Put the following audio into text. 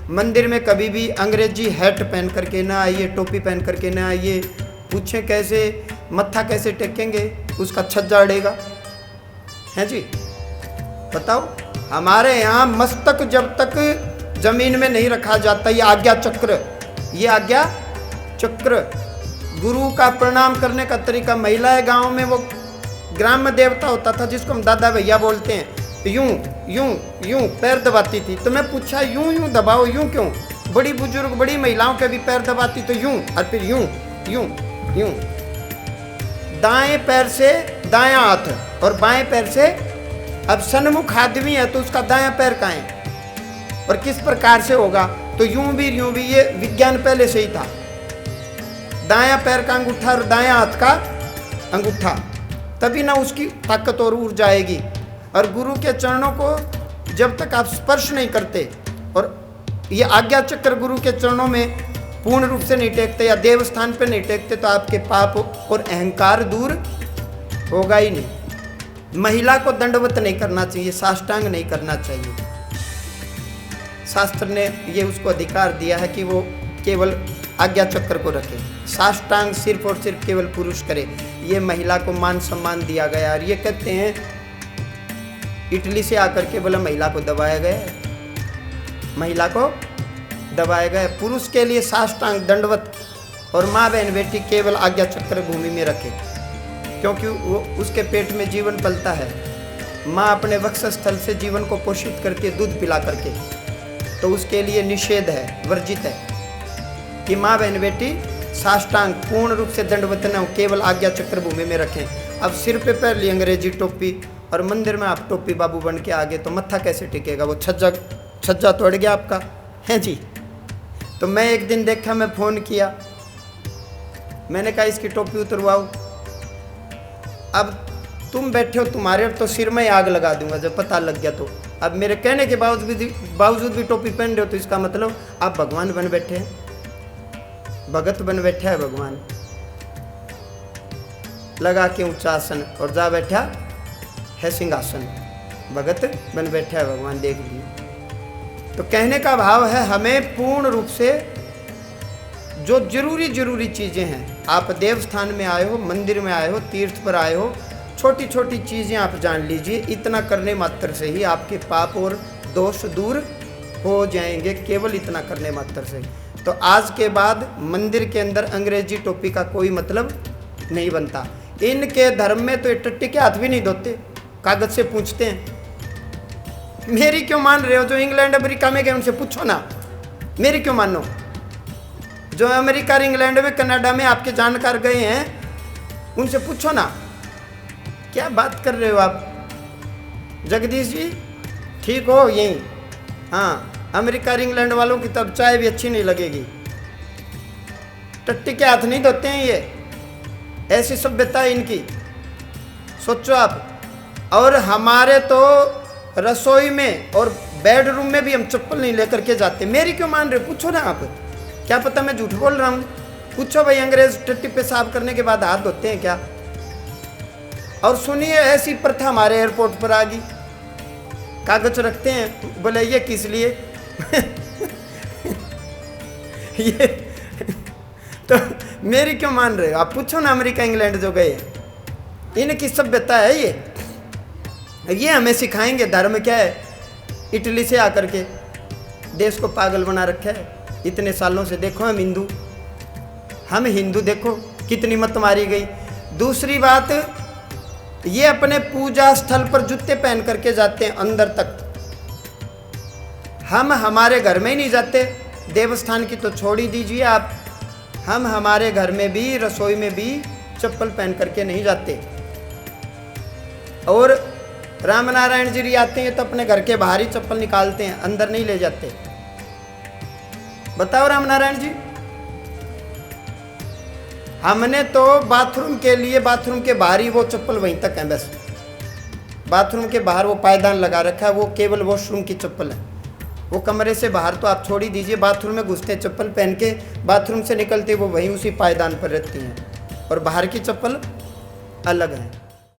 मंदिर में कभी भी अंग्रेजी हैट पहन करके ना आइए, टोपी पहन करके ना आइए। पूछें कैसे, मत्था कैसे टेकेंगे, उसका छज्जा अड़ेगा, हैं जी? बताओ। हमारे यहाँ मस्तक जब तक जमीन में नहीं रखा जाता, ये आज्ञा चक्र, ये आज्ञा चक्र, गुरु का प्रणाम करने का तरीका। महिलाएं गांव में वो ग्राम्य देवता होता था जिसको हम दादा भैया बोलते हैं, यूं यूं यूं पैर दबाती थी। तो मैं पूछा यूं यूं दबाओ, यूं क्यों? बड़ी बुजुर्ग बड़ी महिलाओं के भी पैर दबाती, तो यूं, और फिर यूं यूं यूं। दाएं पैर से दायां हाथ और बाएं पैर से, अब सन्मुख आदमी है तो उसका दायां पैर कहाँ है और किस प्रकार से होगा? तो यूं भी ये विज्ञान पहले से ही था। दायां पैर का अंगूठा और दायां हाथ का अंगूठा, तभी ना उसकी ताकत और ऊर्जा आएगी। और गुरु के चरणों को जब तक आप स्पर्श नहीं करते और ये आज्ञा चक्र गुरु के चरणों में पूर्ण रूप से नहीं टेकते या देव स्थान पर नहीं टेकते, तो आपके पाप और अहंकार दूर होगा ही नहीं। महिला को दंडवत नहीं करना चाहिए, साष्टांग नहीं करना चाहिए। शास्त्र ने ये उसको अधिकार दिया है कि वो केवल आज्ञा चक्र को रखे, साष्टांग सिर्फ और सिर्फ केवल पुरुष करे। ये महिला को मान सम्मान दिया गया। और ये कहते हैं इटली से आकर के बोला महिला को दबाया गया, महिला को दबाया गया। पुरुष के लिए साष्टांग दंडवत और माँ बहन बेटी केवल आज्ञा चक्र भूमि में रखे, क्योंकि वो उसके पेट में जीवन पलता है। माँ अपने वक्षस्थल से जीवन को पोषित करती है दूध पिला करके, तो उसके लिए निषेध है, वर्जित है कि माँ बहन बेटी साष्टांग पूर्ण रूप से दंडवत न हो, केवल आज्ञा चक्र भूमि में रखें। अब सिर पे पहन ली अंग्रेजी टोपी और मंदिर में आप टोपी बाबू बन के आगे, तो मत्था कैसे टिकेगा? वो छज्जा तोड़ गया आपका, है जी? तो मैं एक दिन देखा, मैं फ़ोन किया, मैंने कहा इसकी टोपी उतरवाओ। अब तुम बैठे हो, तुम्हारे तो सिर में आग लगा दूंगा जब पता लग गया तो। अब मेरे कहने के बावजूद भी टोपी पहन रहे हो, तो इसका मतलब आप भगवान बन बैठे हैं, भगत बन बैठा है भगवान। लगा के ऊंचा आसन और जा बैठा है सिंहासन, भगत बन बैठा है भगवान, देख लिए। तो कहने का भाव है हमें पूर्ण रूप से जो जरूरी चीज़ें हैं, आप देवस्थान में आए हो, मंदिर में आए हो, तीर्थ पर आए हो, छोटी छोटी चीज़ें आप जान लीजिए। इतना करने मात्र से ही आपके पाप और दोष दूर हो जाएंगे, केवल इतना करने मात्र से। तो आज के बाद मंदिर के अंदर अंग्रेजी टोपी का कोई मतलब नहीं बनता। इनके धर्म में तो ये टट्टी के हाथ भी नहीं धोते, कागज से पूछते हैं। मेरी क्यों मान रहे हो? जो इंग्लैंड अमेरिका में गए उनसे पूछो ना, मेरी क्यों मानो? जो अमेरिका, इंग्लैंड में, कनाडा में आपके जानकार गए हैं उनसे पूछो ना। क्या बात कर रहे हो आप जगदीश जी? ठीक हो यहीं? हाँ, अमेरिका इंग्लैंड वालों की तब चाय भी अच्छी नहीं लगेगी। टट्टी के हाथ नहीं धोते हैं ये, ऐसी सभ्यता है इनकी, सोचो आप। और हमारे तो रसोई में और बेडरूम में भी हम चप्पल नहीं लेकर के जाते। मेरी क्यों मान रहे हो? पूछो ना आप, क्या पता मैं झूठ बोल रहा हूँ। पूछो भाई, अंग्रेज टट्टी पेशाब करने के बाद हाथ धोते हैं क्या? और सुनिए, ऐसी प्रथा हमारे एयरपोर्ट पर आ गई, कागज रखते हैं, बोले ये किस लिए? ये तो मेरी क्यों मान रहे हो? आप पूछो ना अमेरिका इंग्लैंड जो गए, इनकी सभ्यता है ये हमें सिखाएंगे धर्म क्या है। इटली से आकर के देश को पागल बना रखा है इतने सालों से। देखो हम हिंदू देखो कितनी मत मारी गई। दूसरी बात, ये अपने पूजा स्थल पर जूते पहन करके जाते हैं अंदर तक, हम हमारे घर में ही नहीं जाते। देवस्थान की तो छोड़ ही दीजिए आप, हम हमारे घर में भी, रसोई में भी चप्पल पहन करके नहीं जाते। और रामनारायण जी आते हैं तो अपने घर के बाहर ही चप्पल निकालते हैं, अंदर नहीं ले जाते। बताओ रामनारायण जी, हमने तो बाथरूम के लिए बाथरूम के बाहर ही वो चप्पल वहीं तक है बस। बाथरूम के बाहर वो पायदान लगा रखा है, वो केवल वॉशरूम की चप्पल है। वो कमरे से बाहर तो आप छोड़ ही दीजिए, बाथरूम में घुसते चप्पल पहन के, बाथरूम से निकलते वो वहीं उसी पायदान पर रहती हैं, और बाहर की चप्पल अलग है।